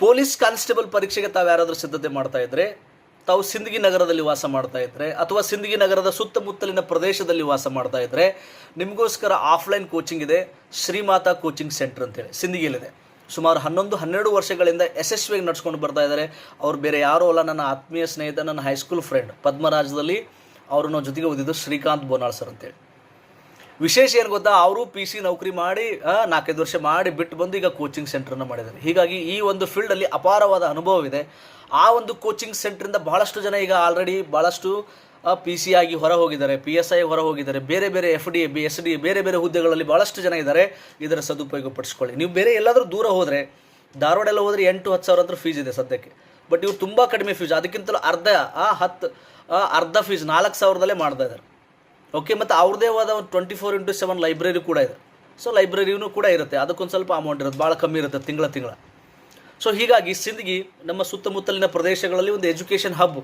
Police constable ಪರೀಕ್ಷೆಗೆ ತಾವು ಯಾರಾದರೂ ಸಿದ್ಧತೆ ಮಾಡ್ತಾ ಇದ್ದರೆ, ತಾವು ಸಿಂದಗಿ ನಗರದಲ್ಲಿ ವಾಸ ಮಾಡ್ತಾ ಇದ್ದರೆ ಅಥವಾ ಸಿಂದಗಿ ನಗರದ ಸುತ್ತಮುತ್ತಲಿನ ಪ್ರದೇಶದಲ್ಲಿ ವಾಸ ಮಾಡ್ತಾ ಇದ್ದರೆ ನಿಮಗೋಸ್ಕರ ಆಫ್ಲೈನ್ ಕೋಚಿಂಗ್ ಇದೆ. ಶ್ರೀಮಾತಾ ಕೋಚಿಂಗ್ ಸೆಂಟರ್ ಅಂತೇಳಿ ಸಿಂದಗಿಯಲ್ಲಿದೆ. ಸುಮಾರು 11-12 ವರ್ಷಗಳಿಂದ ಯಶಸ್ವಿಯಾಗಿ ನಡ್ಸ್ಕೊಂಡು ಬರ್ತಾ ಇದ್ದಾರೆ. ಅವ್ರು ಬೇರೆ ಯಾರೂ ಅಲ್ಲ, ನನ್ನ ಆತ್ಮೀಯ ಸ್ನೇಹಿತ, ನನ್ನ ಹೈಸ್ಕೂಲ್ ಫ್ರೆಂಡ್, ಪದ್ಮರಾಜದಲ್ಲಿ ಅವರು ನಾವು ಜೊತೆಗೆ ಓದಿದ್ದು ಶ್ರೀಕಾಂತ್ ಬೋನಾಳ್ ಸರ್ ಅಂತೇಳಿ. ವಿಶೇಷ ಏನು ಗೊತ್ತಾ, ಅವರು PC ನೌಕರಿ ಮಾಡಿ 4-5 ವರ್ಷ ಮಾಡಿ ಬಿಟ್ಟು ಬಂದು ಈಗ ಕೋಚಿಂಗ್ ಸೆಂಟ್ರನ್ನು ಮಾಡಿದ್ದಾರೆ. ಹೀಗಾಗಿ ಈ ಒಂದು ಫೀಲ್ಡಲ್ಲಿ ಅಪಾರವಾದ ಅನುಭವವಿದೆ. ಆ ಒಂದು ಕೋಚಿಂಗ್ ಸೆಂಟ್ರಿಂದ ಬಹಳಷ್ಟು ಜನ ಈಗ ಆಲ್ರೆಡಿ ಭಾಳಷ್ಟು PC ಆಗಿ ಹೊರ ಹೋಗಿದ್ದಾರೆ, PSI ಹೊರ ಹೋಗಿದ್ದಾರೆ, ಬೇರೆ ಬೇರೆ FD, SD ಬೇರೆ ಬೇರೆ ಹುದ್ದೆಗಳಲ್ಲಿ ಭಾಳಷ್ಟು ಜನ ಇದ್ದಾರೆ. ಇದರ ಸದುಪಯೋಗ ಪಡಿಸ್ಕೊಳ್ಳಿ. ನೀವು ಬೇರೆ ಎಲ್ಲಾದರೂ ದೂರ ಹೋದರೆ, ಧಾರವಾಡ ಎಲ್ಲ ಹೋದರೆ 8-10 ಸಾವಿರ ಅಂತ ಫೀಸ್ ಇದೆ ಸದ್ಯಕ್ಕೆ. ಬಟ್ ಇವ್ರು ತುಂಬ ಕಡಿಮೆ ಫೀಸ್, ಅದಕ್ಕಿಂತಲೂ ಅರ್ಧ ಫೀಸ್ 4 ಸಾವಿರದಲ್ಲೇ ಮಾಡ್ತಾ ಇದ್ದಾರೆ. ಓಕೆ, ಮತ್ತು ಅವ್ರದ್ದೇ ಆದ ಒಂದು 24x7 ಲೈಬ್ರರಿ ಕೂಡ ಇದೆ. ಸೊ ಲೈಬ್ರರಿನೂ ಕೂಡ ಇರುತ್ತೆ, ಅದಕ್ಕೊಂದು ಸ್ವಲ್ಪ ಅಮೌಂಟ್ ಇರುತ್ತೆ, ಭಾಳ ಕಮ್ಮಿ ಇರುತ್ತೆ ತಿಂಗಳ. ಸೊ ಹೀಗಾಗಿ ಸಿಂದಗಿ ನಮ್ಮ ಸುತ್ತಮುತ್ತಲಿನ ಪ್ರದೇಶಗಳಲ್ಲಿ ಒಂದು ಎಜುಕೇಷನ್ ಹಬ್,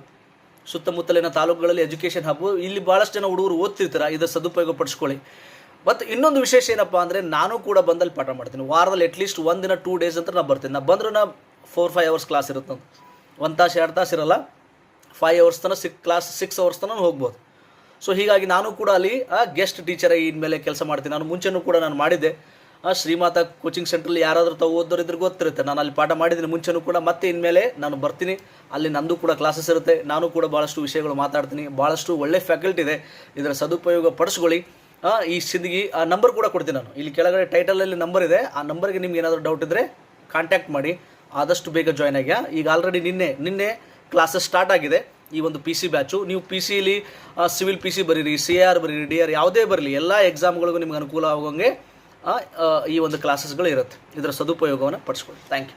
ಸುತ್ತಮುತ್ತಲಿನ ತಾಲೂಕುಗಳಲ್ಲಿ ಎಜುಕೇಷನ್ ಹಬ್ಬು. ಇಲ್ಲಿ ಭಾಳಷ್ಟು ಜನ ಹುಡುಗರು ಓದ್ತಿರ್ತಾರೆ, ಇದರ ಸದುಪಯೋಗ ಪಡಿಸ್ಕೊಳ್ಳಿ. ಮತ್ತು ಇನ್ನೊಂದು ವಿಶೇಷ ಏನಪ್ಪ ಅಂದರೆ, ನಾನು ಕೂಡ ಬಂದಲ್ಲಿ ಪಾಠ ಮಾಡ್ತೀನಿ. ವಾರದಲ್ಲಿ ಅಟ್ಲೀಸ್ಟ್ 1 ದಿನ 2 ಡೇಸ್ ಅಂತ ನಾನು ಬರ್ತೀನಿ. ನಾನು ಬಂದರೂ 4-5 ಅವರ್ಸ್ ಕ್ಲಾಸ್ ಇರುತ್ತೆ. 1 ತಾಸು 2 ತಾಸು ಇರಲ್ಲ, 5 ಅವರ್ಸ್ ತನಕ 6 ಅವರ್ಸ್ ತನಕ ಹೋಗ್ಬೋದು. ಸೊ ಹೀಗಾಗಿ ನಾನು ಕೂಡ ಅಲ್ಲಿ ಗೆಸ್ಟ್ ಟೀಚರಾಗಿ ಇನ್ಮೇಲೆ ಕೆಲಸ ಮಾಡ್ತೀನಿ. ನಾನು ಮುಂಚೆನೂ ಕೂಡ ನಾನು ಮಾಡಿದ್ದೆ. ಶ್ರೀಮಾತಾ ಕೋಚಿಂಗ್ ಸೆಂಟ್ರಲ್ಲಿ ಯಾರಾದರೂ ತಾವು ಓದೋರು ಇದ್ರೆ ಗೊತ್ತಿರುತ್ತೆ, ನಾನು ಅಲ್ಲಿ ಪಾಠ ಮಾಡಿದ್ದೀನಿ ಮುಂಚೆನೂ ಕೂಡ. ಮತ್ತೆ ಇನ್ಮೇಲೆ ನಾನು ಬರ್ತೀನಿ, ಅಲ್ಲಿ ನಂದು ಕೂಡ ಕ್ಲಾಸಸ್ ಇರುತ್ತೆ. ನಾನು ಕೂಡ ಭಾಳಷ್ಟು ವಿಷಯಗಳು ಮಾತಾಡ್ತೀನಿ. ಭಾಳಷ್ಟು ಒಳ್ಳೆ ಫ್ಯಾಕಲ್ಟಿ ಇದೆ, ಇದರ ಸದುಪಯೋಗ ಪಡಿಸ್ಕೊಳ್ಳಿ. ಈ ಸಿಂದಗಿ ನಂಬರ್ ಕೂಡ ಕೊಡ್ತೀನಿ ನಾನು, ಇಲ್ಲಿ ಕೆಳಗಡೆ ಟೈಟಲಲ್ಲಿ ನಂಬರ್ ಇದೆ. ಆ ನಂಬರ್ಗೆ ನಿಮ್ಗೆ ಏನಾದರೂ ಡೌಟ್ ಇದ್ದರೆ ಕಾಂಟ್ಯಾಕ್ಟ್ ಮಾಡಿ, ಆದಷ್ಟು ಬೇಗ ಜಾಯ್ನ್ ಆಗಿ. ಈಗ ಆಲ್ರೆಡಿ ನಿನ್ನೆ ಕ್ಲಾಸಸ್ ಸ್ಟಾರ್ಟ್ ಆಗಿದೆ ಈ ಒಂದು PC ಬ್ಯಾಚು. ನೀವು PCಲಿ ಸಿವಿಲ್ PC ಬರೀರಿ, CAR ಬರೀರಿ, DR ಯಾವುದೇ ಬರಲಿ, ಎಲ್ಲ ಎಕ್ಸಾಮ್ಗಳಿಗೂ ನಿಮ್ಗೆ ಅನುಕೂಲ ಆಗೋಂಗೆ ಈ ಒಂದು ಕ್ಲಾಸಸ್ಗಳು ಇರುತ್ತೆ. ಇದರ ಸದುಪಯೋಗವನ್ನು ಪಡಿಸ್ಕೊಳ್ಳಿ. Thank you.